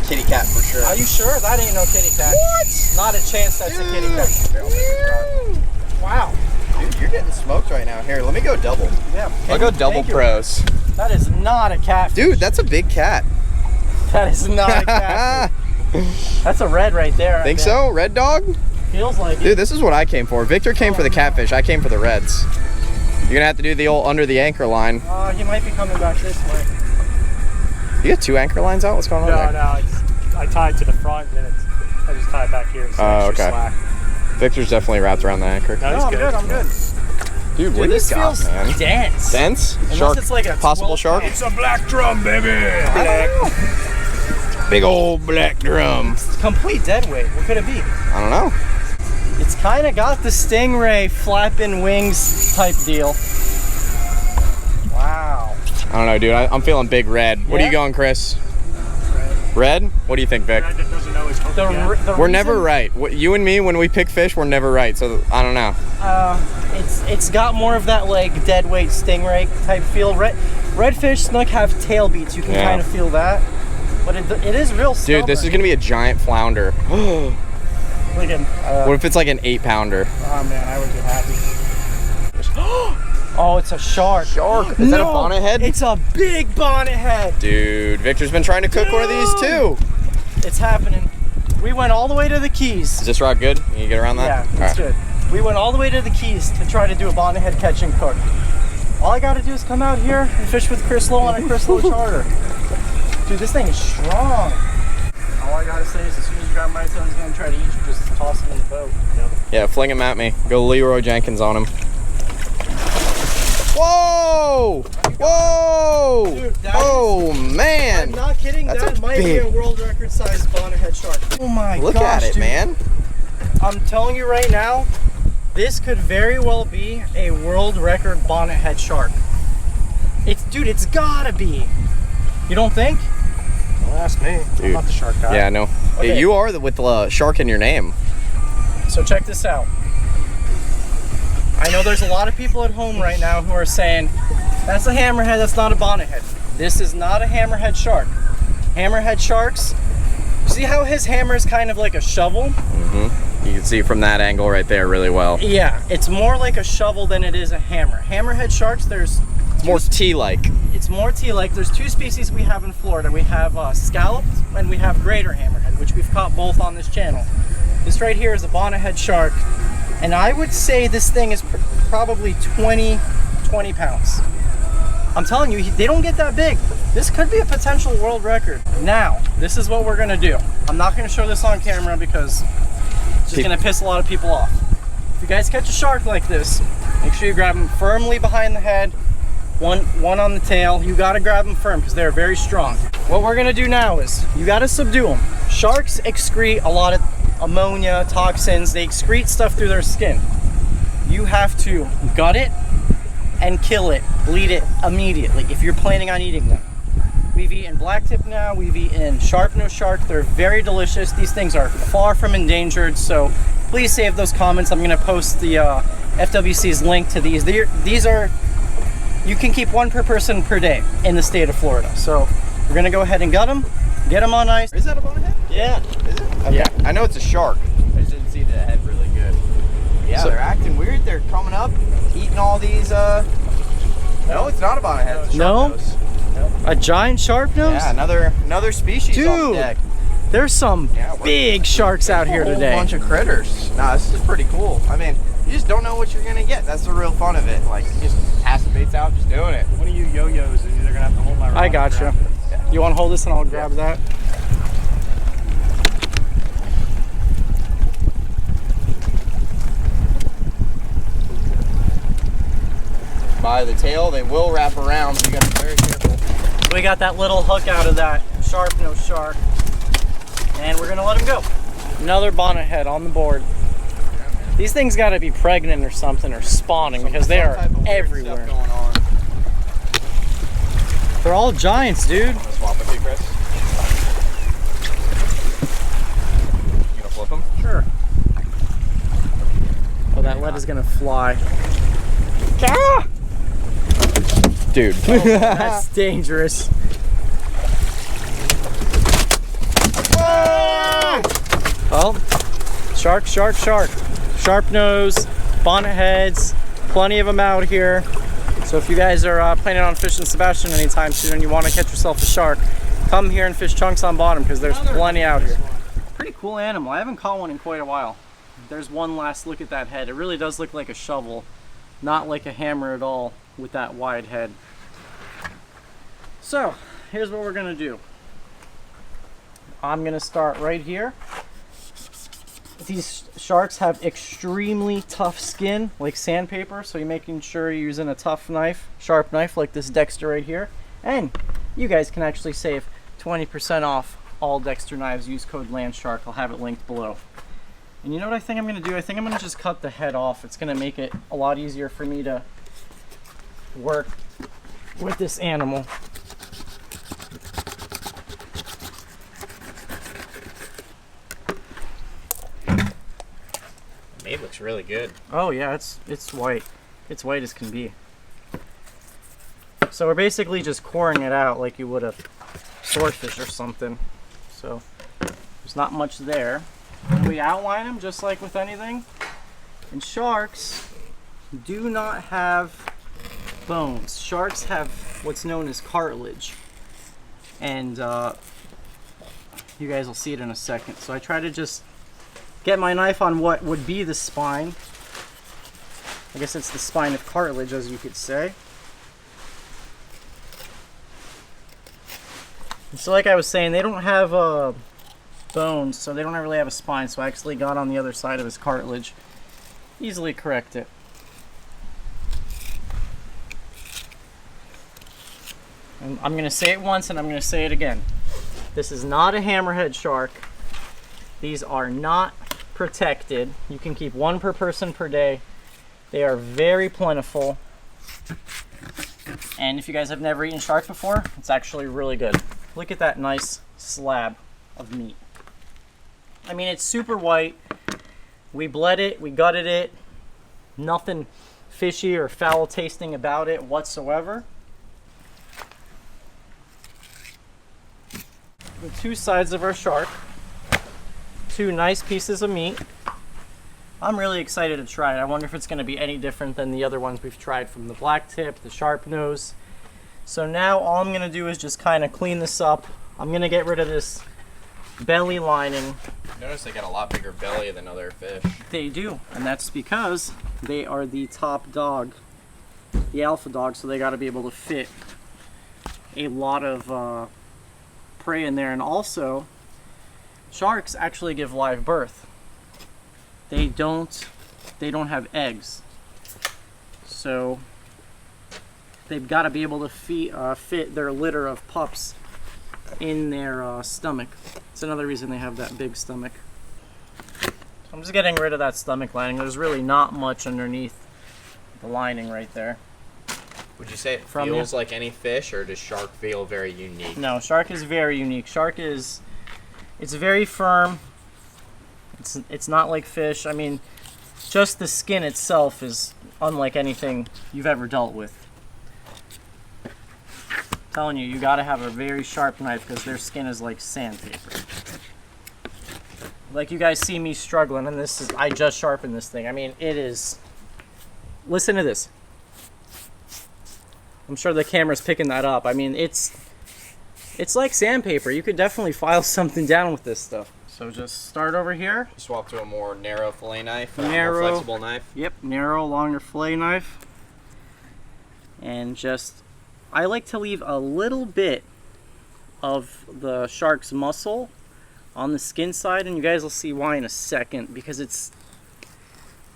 kitty cat for sure. Are you sure? That ain't no kitty cat. What? Not a chance that's a kitty cat. Wow. Dude, you're getting smoked right now. Here, let me go double. Yeah. I'll go double pros. That is not a catfish. Dude, that's a big cat. That is not a catfish. That's a red right there. Think so? Red dog? Feels like it. Dude, this is what I came for. Victor came for the catfish. I came for the reds. You're gonna have to do the old under the anchor line. He might be coming back this way. You got 2 anchor lines out? What's going on there? No, I tied to the front, and I just tied back here. So okay. Slack. Victor's definitely wrapped around the anchor. No, I'm good. I'm good. Dude, what do you this got, feels man? dense. Dense? Unless Shark? it's like a Possible shark? It's a black drum, baby. Big old black drum. It's complete dead weight. What could it be? I don't know. It's kind of got the stingray flapping wings type deal. Wow. I don't know, dude. I'm feeling big red. What are Yeah? you going, Chris? Red? What do you think, Vic? Red that doesn't know it's hooked yet. We're never right. You and me, when we pick fish, we're never right. So I don't know. It's got more of that like dead weight stingray type feel. Redfish, snook have tail beats. You can kind of feel that, but it is real stubborn. Dude, this is gonna be a giant flounder. Look at, what if it's like an 8-pounder? Oh man, I would be happy. Oh, it's a shark. Shark? Is that a bonnethead? It's a big bonnethead. Dude, Victor's been trying to cook one of these too. It's happening. We went all the way to the Keys. Is this rod good? Can you get around that? Yeah, it's good. We went all the way to the Keys to try to do a bonnethead catch and cook. All I gotta do is come out here and fish with Chris Lowe on a Chris Lowe charter. Dude, this thing is strong. All I gotta say is as soon as you grab my toe, he's gonna try to eat you, just toss him in the boat. Yep. Yeah, fling him at me. Go Leroy Jenkins on him. Whoa! Whoa! Dude, oh man! I'm not kidding. That might be a world record size bonnethead shark. Oh my gosh, Look at it, dude. man. I'm telling you right now, this could very well be a world record bonnethead shark. Dude, it's gotta be. You don't think? Well, ask me. Dude. I'm not the shark guy. Yeah, no. Okay. Yeah, you are with the shark in your name. So check this out. I know there's a lot of people at home right now who are saying, that's a hammerhead, that's not a bonnethead. This is not a hammerhead shark. Hammerhead sharks, see how his hammer is kind of like a shovel? Mm-hmm. You can see from that angle right there really well. Yeah, it's more like a shovel than it is a hammer. Hammerhead sharks, there's... It's more tea-like. It's more tea-like. There's 2 species we have in Florida. We have scalloped and we have greater hammerhead, which we've caught both on this channel. This right here is a bonnethead shark. And I would say this thing is probably 20 pounds. I'm telling you, they don't get that big. This could be a potential world record. Now, this is what we're gonna do. I'm not gonna show this on camera because it's just gonna piss a lot of people off. If you guys catch a shark like this, make sure you grab them firmly behind the head, one on the tail. You gotta grab them firm because they're very strong. What we're gonna do now is, you gotta subdue them. Sharks excrete a lot of ammonia, toxins, they excrete stuff through their skin. You have to gut it and kill it, bleed it immediately if you're planning on eating them. We've eaten blacktip now, we've eaten sharp-nosed shark. They're very delicious. These things are far from endangered, so please save those comments. I'm gonna post the FWC's link to these. These are, you can keep 1 per person per day in the state of Florida. So we're gonna go ahead and gut them, get them on ice. Is that a bonnethead? Yeah. Is it? Okay. Yeah. I know it's a shark. I just didn't see the head really good. Yeah, so, they're acting weird. They're coming up, eating all these, No, it's not a bonnethead. It's a No? shark-nose. A giant sharp nose? Yeah, another species on the deck. There's some big sharks out here today. A whole bunch of critters. Nah, this is pretty cool. I mean, you just don't know what you're gonna get. That's the real fun of it. Like, you just casting baits out, just doing it. One of you yo-yos is either gonna have to hold my rod. I got you. Yeah. You want to hold this and I'll grab that? By the tail, they will wrap around, so you gotta be very careful. We got that little hook out of that sharp-nosed shark, and we're gonna let him go. Another bonnethead on the board. These things got to be pregnant or something, or spawning, because they are everywhere. Going on. They're all giants, dude. Want to swap with you, Chris? You gonna flip them? Sure. Oh, that lead is gonna fly. Ah! Dude. Oh, that's dangerous. Well, shark, shark, shark. Sharp nose, bonnetheads, plenty of them out here. So if you guys are planning on fishing Sebastian anytime soon and you want to catch yourself a shark, come here and fish chunks on bottom because there's plenty out here. Pretty cool animal. I haven't caught one in quite a while. There's one last look at that head. It really does look like a shovel, not like a hammer at all with that wide head. So here's what we're gonna do. I'm gonna start right here. These sharks have extremely tough skin, like sandpaper, so you're making sure you're using a tough knife, sharp knife like this Dexter right here. And you guys can actually save 20% off all Dexter knives. Use code Landshark. I'll have it linked below. And you know what I think I'm going to do? I think I'm going to just cut the head off. It's going to make it a lot easier for me to work with this animal. It looks really good. Oh yeah, it's white. It's white as can be. So we're basically just coring it out like you would a swordfish or something. So there's not much there. We outline them just like with anything. And sharks do not have bones. Sharks have what's known as cartilage. And you guys will see it in a second. So I try to just get my knife on what would be the spine. I guess it's the spine of cartilage, as you could say. And so like I was saying, they don't have bones, so they don't really have a spine, so I actually got on the other side of his cartilage. Easily correct it. And I'm going to say it once and I'm going to say it again. This is not a hammerhead shark. These are not protected. You can keep one per person per day. They are very plentiful. And if you guys have never eaten shark before, it's actually really good. Look at that nice slab of meat. I mean, it's super white. We bled it, we gutted it. Nothing fishy or foul tasting about it whatsoever. The two sides of our shark. Two nice pieces of meat. I'm really excited to try it. I wonder if it's going to be any different than the other ones we've tried, from the black tip, the sharp nose. So now all I'm going to do is just kind of clean this up. I'm going to get rid of this belly lining. Notice they got a lot bigger belly than other fish. They do, and that's because they are the top dog, the alpha dog, so they got to be able to fit a lot of prey in there. And also, sharks actually give live birth. They don't have eggs. So they've got to be able to fit their litter of pups in their stomach. It's another reason they have that big stomach. So I'm just getting rid of that stomach lining. There's really not much underneath the lining right there. Would you say it feels like any fish, or does shark feel very unique? No, shark is very unique. It's very firm. It's not like fish. I mean, just the skin itself is unlike anything you've ever dealt with. I'm telling you, you gotta have a very sharp knife because their skin is like sandpaper. Like you guys see me struggling, and I just sharpened this thing. I mean, it is. Listen to this. I'm sure the camera's picking that up. I mean, it's like sandpaper. You could definitely file something down with this stuff. So just start over here. Swap to a more narrow fillet knife, Narrow, more flexible knife. Yep, narrow, longer fillet knife. And just, I like to leave a little bit of the shark's muscle on the skin side, and you guys will see why in a second, because it's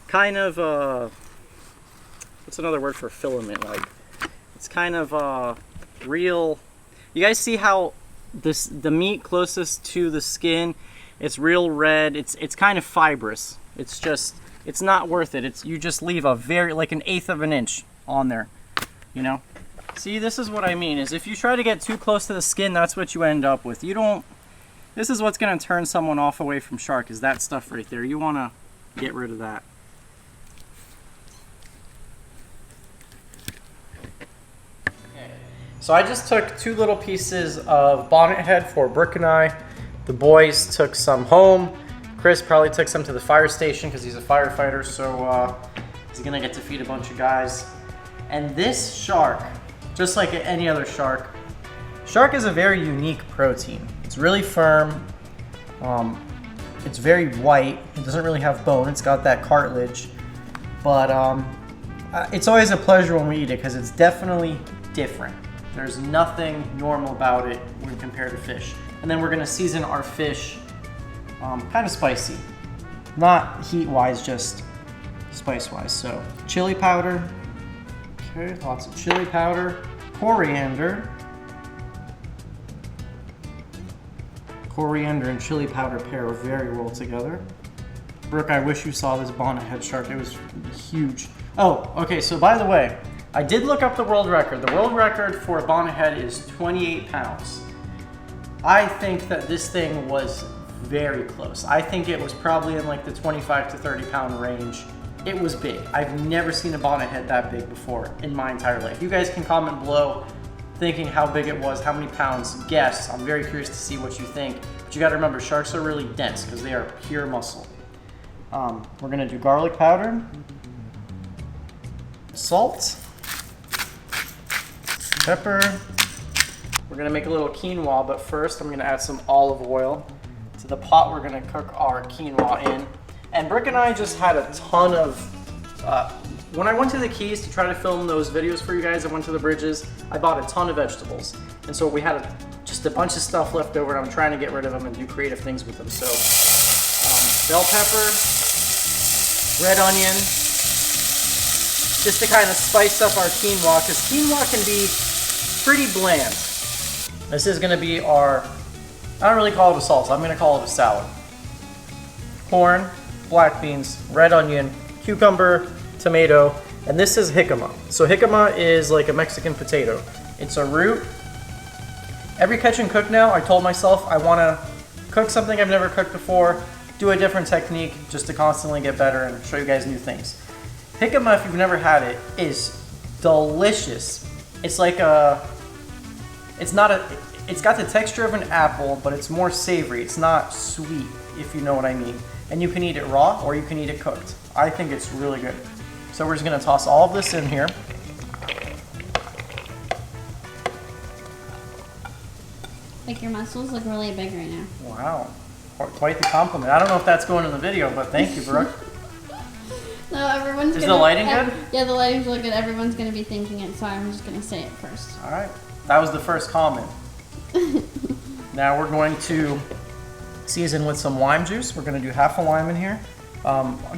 kind of what's another word for filament? Like, it's kind of real. You guys see how the meat closest to the skin, it's real red. It's kind of fibrous. It's not worth it. You just leave a like an eighth of an inch on there, you know. See, this is what I mean, is if you try to get too close to the skin, that's what you end up with. This is what's going to turn someone off away from shark, is that stuff right there. You want to get rid of that. So I just took 2 little pieces of bonnethead for Brook and I. The boys took some home, Chris probably took some to the fire station because he's a firefighter, so he's gonna get to feed a bunch of guys. And this shark, just like any other shark is a very unique protein. It's really firm. It's very white. It doesn't really have bone. It's got that cartilage. But it's always a pleasure when we eat it because it's definitely different. There's nothing normal about it when compared to fish. And then we're gonna season our fish kind of spicy. Not heat-wise, just spice-wise. So chili powder. Okay, lots of chili powder. Coriander. Coriander and chili powder pair very well together. Brooke, I wish you saw this bonnethead shark. It was huge. Oh, okay, so by the way, I did look up the world record. The world record for a bonnethead is 28 pounds. I think that this thing was very close. I think it was probably in like the 25 to 30 pound range. It was big. I've never seen a bonnethead that big before in my entire life. You guys can comment below thinking how big it was, how many pounds, guess. I'm very curious to see what you think. But you gotta remember, sharks are really dense because they are pure muscle. We're gonna do garlic powder, salt, pepper. We're gonna make a little quinoa, but first I'm gonna add some olive oil to the pot we're gonna cook our quinoa in. And Brook and I just had a ton of, when I went to the Keys to try to film those videos for you guys, I went to the bridges, I bought a ton of vegetables. And so we had just a bunch of stuff left over and I'm trying to get rid of them and do creative things with them. So bell pepper, red onion, just to kind of spice up our quinoa, because quinoa can be pretty bland. This is gonna be our, I don't really call it a salsa, I'm gonna call it a salad. Corn, black beans, red onion, cucumber, tomato, and this is jicama. So jicama is like a Mexican potato. It's a root. Every catch and cook now, I told myself I want to cook something I've never cooked before, do a different technique just to constantly get better and show you guys new things. Jicama, if you've never had it, is delicious. It's like it's got the texture of an apple, but it's more savory. It's not sweet, if you know what I mean. And you can eat it raw or you can eat it cooked. I think it's really good. So we're just gonna toss all of this in here. Like your muscles look really big right now. Wow, quite the compliment. I don't know if that's going in the video, but thank you, Brooke. No, everyone's Is the lighting good? Yeah, the lighting's really good. Everyone's gonna be thinking it, so I'm just gonna say it first. All right, that was the first comment. Now we're going to season with some lime juice. We're gonna do half a lime in here.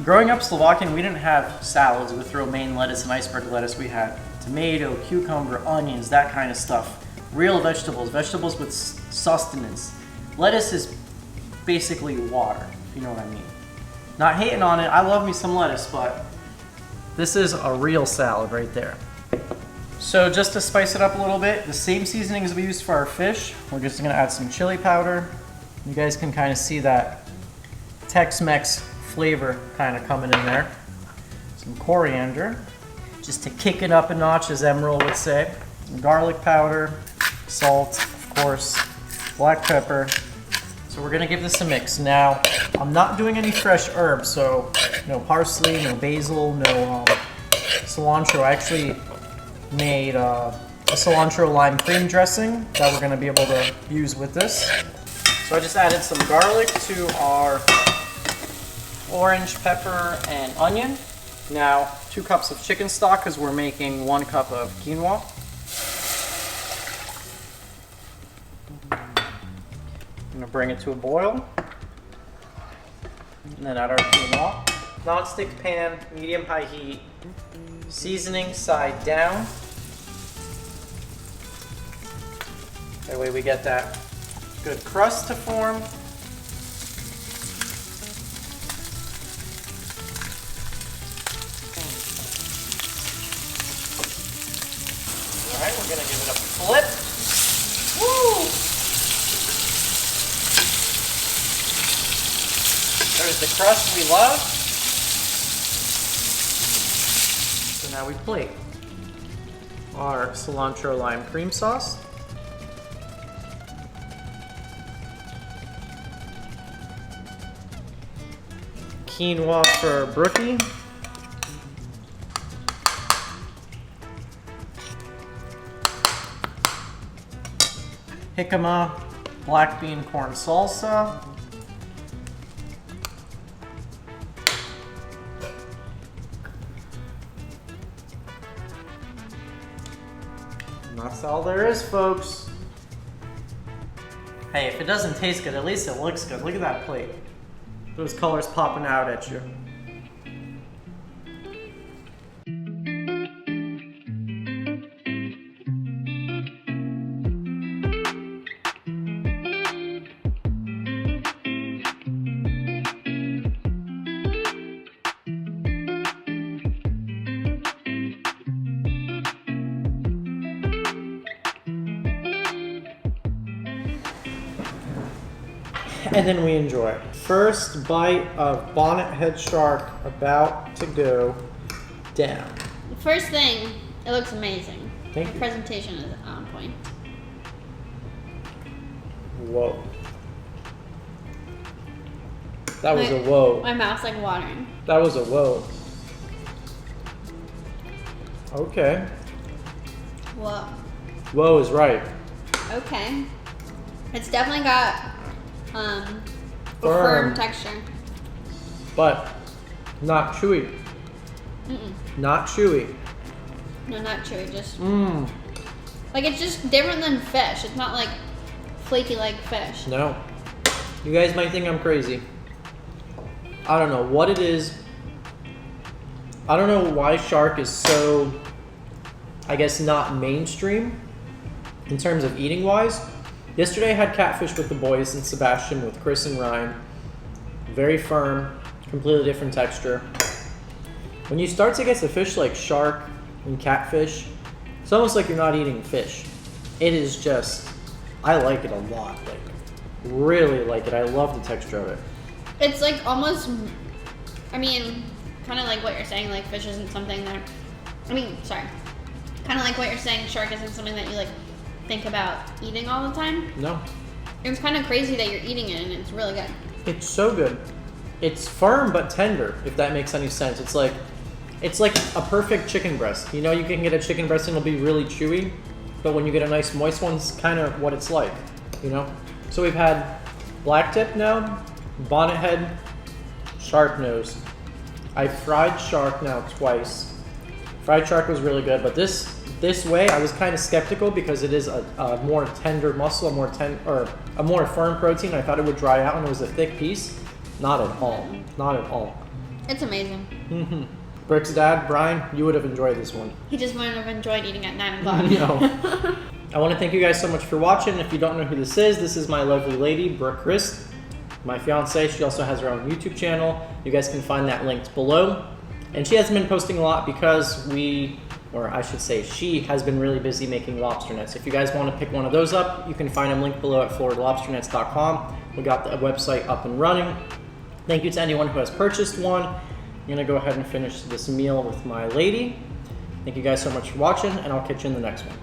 Growing up Slovakian, we didn't have salads with romaine lettuce and iceberg lettuce. We had tomato, cucumber, onions, that kind of stuff. Real vegetables, vegetables with sustenance. Lettuce is basically water, if you know what I mean. Not hating on it, I love me some lettuce, but this is a real salad right there. So just to spice it up a little bit, the same seasonings we used for our fish, we're just gonna add some chili powder. You guys can kind of see that Tex-Mex flavor kind of coming in there. Some coriander, just to kick it up a notch, as Emerald would say. Some garlic powder, salt, of course, black pepper. So we're gonna give this a mix. Now, I'm not doing any fresh herbs, so no parsley, no basil, no cilantro. I actually made a cilantro lime cream dressing that we're gonna be able to use with this. So I just added some garlic to our orange pepper and onion. Now 2 cups of chicken stock because we're making 1 cup of quinoa. I'm gonna bring it to a boil and then add our quinoa. Non-stick pan, medium-high heat, seasoning side down. That way we get that good crust to form. Alright, we're gonna give it a flip. Woo! There's the crust we love. So now we plate our cilantro lime cream sauce. quinoa for Brookie. Jicama black bean corn salsa. And that's all there is, folks. Hey, if it doesn't taste good, at least it looks good. Look at that plate. Those colors popping out at you. And then we enjoy. First bite of Bonnethead shark about to go down. First thing, it looks amazing. Thank The you. presentation is on point. Whoa. That was a whoa. My mouth's like watering. That was a whoa. Okay. Whoa. Whoa is right. Okay. It's definitely got a Firm. firm texture. But not chewy. Mm-mm. Not chewy. No, not chewy. Just Mmm. like it's just different than fish. It's not like flaky like fish. No. You guys might think I'm crazy. I don't know what it is. I don't know why shark is so, I guess, not mainstream in terms of eating wise. Yesterday I had catfish with the boys and Sebastian with Chris and Ryan. Very firm, completely different texture. When you start to get to fish like shark and catfish, it's almost like you're not eating fish. It is just, I like it a lot. Like, really like it. I love the texture of it. It's like almost, I mean, kind of like what you're saying, like fish isn't something that, kind of like what you're saying, shark isn't something that you like think about eating all the time. No. It's kind of crazy that you're eating it and it's really good. It's so good. It's firm but tender, if that makes any sense. It's like a perfect chicken breast. You know, you can get a chicken breast and it'll be really chewy, but when you get a nice moist one, it's kind of what it's like, you know? So we've had black tip now, bonnethead, shark nose. I fried shark now twice. Fried shark was really good, but this way I was kind of skeptical because it is a more tender muscle, a more firm protein. I thought it would dry out and it was a thick piece. Not at all. Not at all. It's amazing. Mm-hmm. Brick's dad, Brian, you would have enjoyed this one. He just wouldn't have enjoyed eating at 9 o'clock. No. I want to thank you guys so much for watching. If you don't know who this is my lovely lady, Brooke Christ, my fiance. She also has her own YouTube channel. You guys can find that linked below. And she hasn't been posting a lot because she has been really busy making lobster nets. If you guys want to pick one of those up, you can find them linked below at floridalobsternets.com. We got the website up and running. Thank you to anyone who has purchased one. I'm gonna go ahead and finish this meal with my lady. Thank you guys so much for watching, and I'll catch you in the next one.